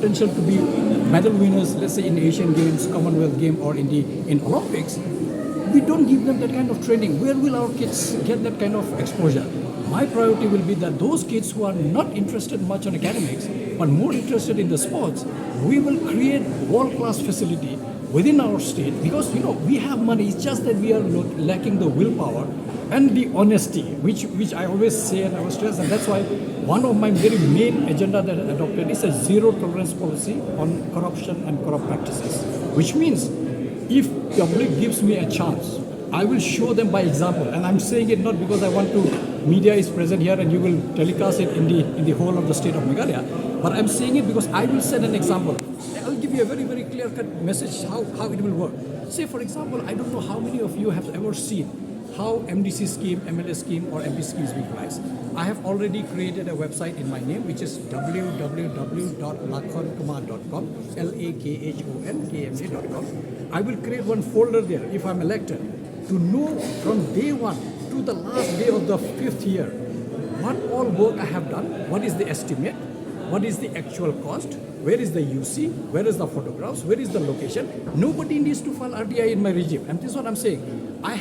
potential to be medal winners, let's say in Asian Games, Commonwealth Game, or in Olympics, we don't give them that kind of training. Where will our kids get that kind of exposure? My priority will be that those kids who are not interested much on academics, but more interested in the sports, we will create world-class facility within our state, because we have money. It's just that we are lacking the willpower and the honesty, which I always say and I always stress, and that's why one of my very main agenda that I adopted is a zero tolerance policy on corruption and corrupt practices, which means if the public gives me a chance, I will show them by example. And I'm saying it not because I want to, media is present here and you will telecast it in the whole of the state of Meghalaya, but I'm saying it because I will set an example. I'll give you a very, very clear-cut message how it will work. Say, for example, I don't know how many of you have ever seen how MDC scheme, MLS scheme, or MP schemes we utilize. I have already created a website in my name, which is www.lakhonkma.com, LAKHONKMA.com. I will create one folder there if I'm elected to know from day one to the last day of the 5th year what all work I have done, what is the estimate, what is the actual cost, where is the UC, where is the photographs, where is the location. Nobody needs to file RTI in my regime. And this is what I'm saying. I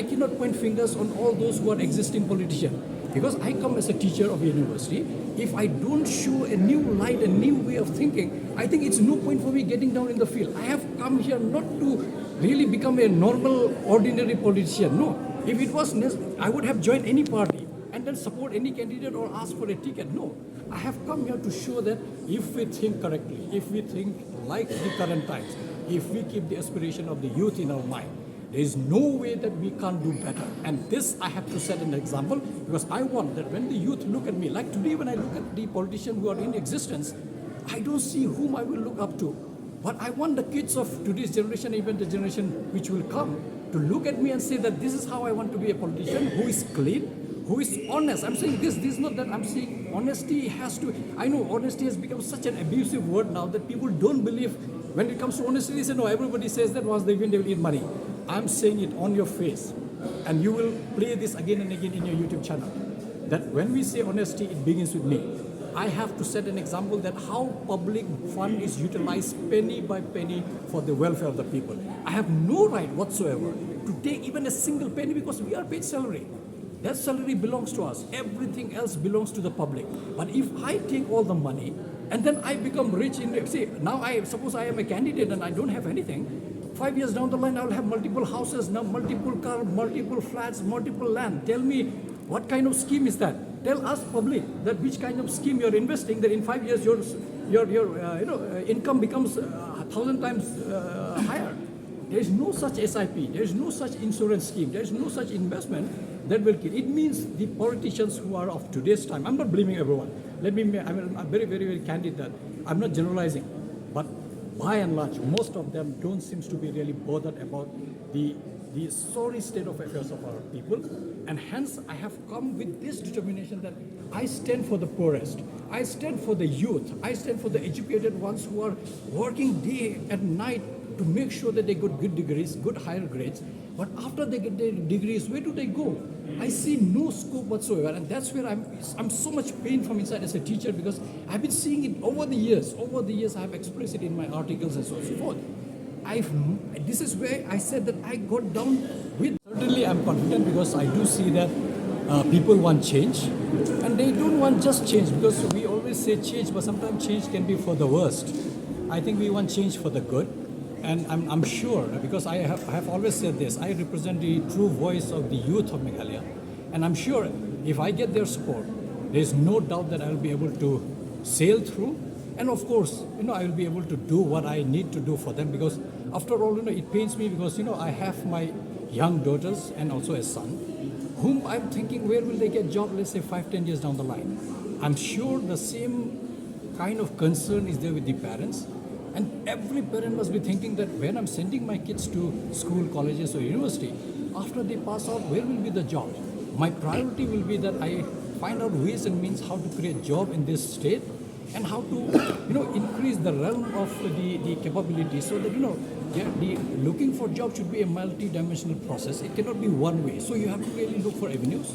cannot point fingers on all those who are existing politicians, because I come as a teacher of a university. If I don't show a new light, a new way of thinking, I think it's no point for me getting down in the field. I have come here not to really become a normal, ordinary politician. No. If it was necessary, I would have joined any party and then support any candidate or ask for a ticket. No. I have come here to show that if we think correctly, if we think like the current times, if we keep the aspiration of the youth in our mind, there is no way that we can't do better. And this I have to set an example, because I want that when the youth look at me, like today when I look at the politicians who are in existence, I don't see whom I will look up to. But I want the kids of today's generation, even the generation which will come, to look at me and say that this is how I want to be a politician, who is clean, who is honest. I'm saying this is not that I'm saying honesty has to, I know honesty has become such an abusive word now that people don't believe when it comes to honesty. They say, no, everybody says that once they win, they will eat money. I'm saying it on your face, and you will play this again and again in your YouTube channel, that when we say honesty, it begins with me. I have to set an example that how public fund is utilized penny by penny for the welfare of the people. I have no right whatsoever to take even a single penny, because we are paid salary. That salary belongs to us. Everything else belongs to the public. But if I take all the money and then I become rich now suppose I am a candidate and I don't have anything, 5 years down the line I will have multiple houses, now multiple cars, multiple flats, multiple land. Tell me, what kind of scheme is that? Tell us public that which kind of scheme you're investing, that in 5 years your income becomes 1,000 times higher. There is no such SIP, there is no such insurance scheme, there is no such investment that will kill. It means the politicians who are of today's time, I'm not blaming everyone. I'm very, very, very candid that I'm not generalizing, but by and large, most of them don't seem to be really bothered about the sorry state of affairs of our people. And hence, I have come with this determination that I stand for the poorest. I stand for the youth. I stand for the educated ones who are working day and night to make sure that they get good degrees, good higher grades. But after they get their degrees, where do they go? I see no scope whatsoever, and that's where I'm so much pain from inside as a teacher, because I've been seeing it over the years. Over the years, I have expressed it in my articles and so on and so forth. This is where I said that I got down with. Certainly, I'm confident, because I do see that people want change, and they don't want just change, because we always say change, but sometimes change can be for the worst. I think we want change for the good. And I'm sure, because I have always said this, I represent the true voice of the youth of Meghalaya. And I'm sure if I get their support, there's no doubt that I'll be able to sail through. And of course, I will be able to do what I need to do for them, because after all, it pains me, because, I have my young daughters and also a son, whom I'm thinking, where will they get job, let's say 5-10 years down the line. I'm sure the same kind of concern is there with the parents. And every parent must be thinking that when I'm sending my kids to school, colleges or university, after they pass out, where will be the job? My priority will be that I find out ways and means how to create job in this state, and how to increase the realm of the capability, so that the looking for job should be a multi-dimensional process. It cannot be one way. So you have to really look for avenues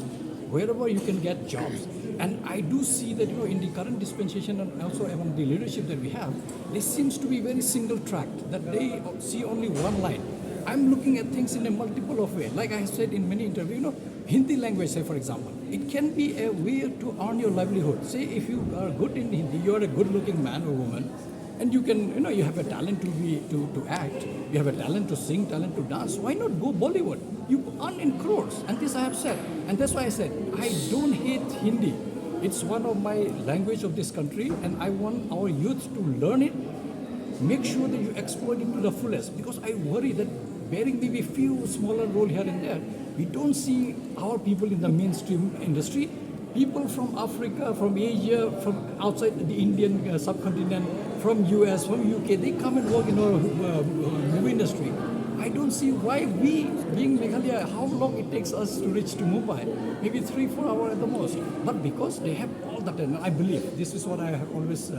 wherever you can get jobs. And I do see that, in the current dispensation and also among the leadership that we have, there seems to be very single tracked, that they see only one line. I'm looking at things in a multiple of ways. Like I said in many interviews, Hindi language, say for example, it can be a way to earn your livelihood. Say if you are good in Hindi, you are a good-looking man or woman, and you can, you have a talent to act, you have a talent to sing, talent to dance. Why not go Bollywood? You earn in crores, and this I have said, and that's why I said I don't hate Hindi. It's one of my language of this country, and I want our youth to learn it. Make sure that you exploit it to the fullest, because I worry that bearing maybe few smaller role here and there, we don't see our people in the mainstream industry. People from Africa, from Asia, from outside the Indian subcontinent, from US, from UK, they come and work in our movie industry. I don't see why we, being Meghalaya, how long it takes us to reach to Mumbai, maybe 3-4 hours at the most. But because they have all that, and I believe, this is what I have always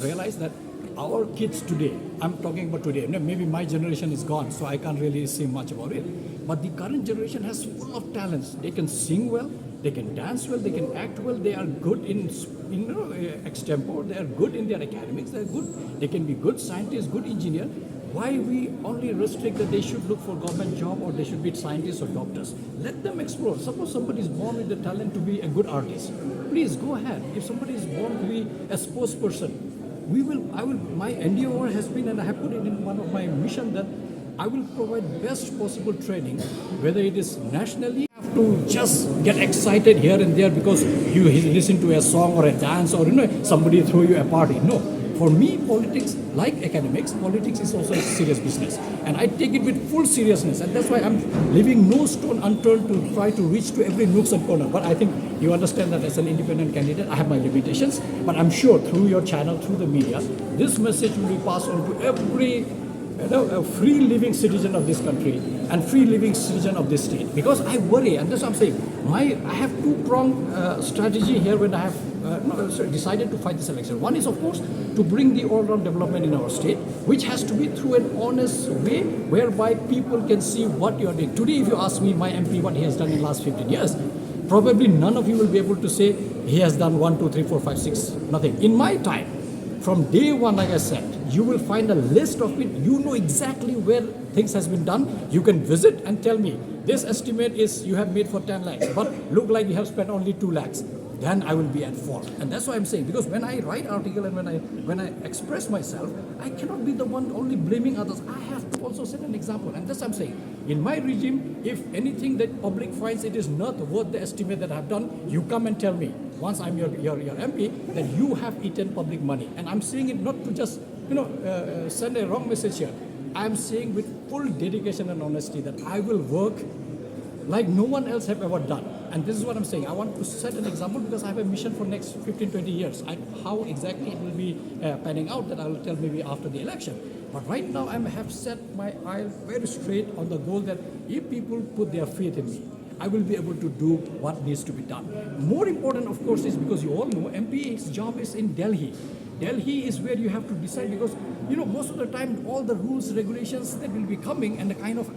realized, that our kids today, I'm talking about today, maybe my generation is gone, so I can't really say much about it. But the current generation has full of talents. They can sing well, they can dance well, they can act well, they are good in extempore, they are good in their academics, they are good, they can be good scientists, good engineer. Why we only restrict that they should look for government job or they should be scientists or doctors? Let them explore. Suppose somebody is born with the talent to be a good artist. Please go ahead. If somebody is born to be a sports person, my endeavor has been, and I have put it in one of my mission, that I will provide best possible training, whether it is nationally, have to just get excited here and there because you listen to a song or a dance or somebody throw you a party. No. For me, politics, like academics, politics is also a serious business. And I take it with full seriousness. And that's why I'm leaving no stone unturned to try to reach to every nooks and corner. But I think you understand that as an independent candidate, I have my limitations. But I'm sure through your channel, through the media, this message will be passed on to every a free living citizen of this country and free living citizen of this state. Because I worry, and that's what I'm saying, I have two-pronged strategy here when I have decided to fight this election. One is, of course, to bring the all-round development in our state, which has to be through an honest way, whereby people can see what you are doing. Today, if you ask me, my MP, what he has done in the last 15 years, probably none of you will be able to say he has done 1, 2, 3, 4, 5, 6, nothing. In my time, from day one, like I said, you will find a list of it. You know exactly where things has been done. You can visit and tell me, this estimate is you have made for 10 lakhs, but look like you have spent only 2 lakhs. Then I will be at fault. And that's why I'm saying, because when I write article and when I express myself, I cannot be the one only blaming others. I have to also set an example. And that's what I'm saying. In my regime, if anything that public finds it is not worth the estimate that I've done, you come and tell me, once I'm your MP, that you have eaten public money. And I'm saying it not to just send a wrong message here. I'm saying with full dedication and honesty that I will work like no one else have ever done. And this is what I'm saying. I want to set an example because I have a mission for next 15, 20 years. How exactly it will be panning out, that I will tell maybe after the election. But right now I have set my eye very straight on the goal that if people put their faith in me, I will be able to do what needs to be done. More important, of course, is because you all know MP's job is in Delhi. Delhi is where you have to decide because, most of the time all the rules, regulations that will be coming and the kind of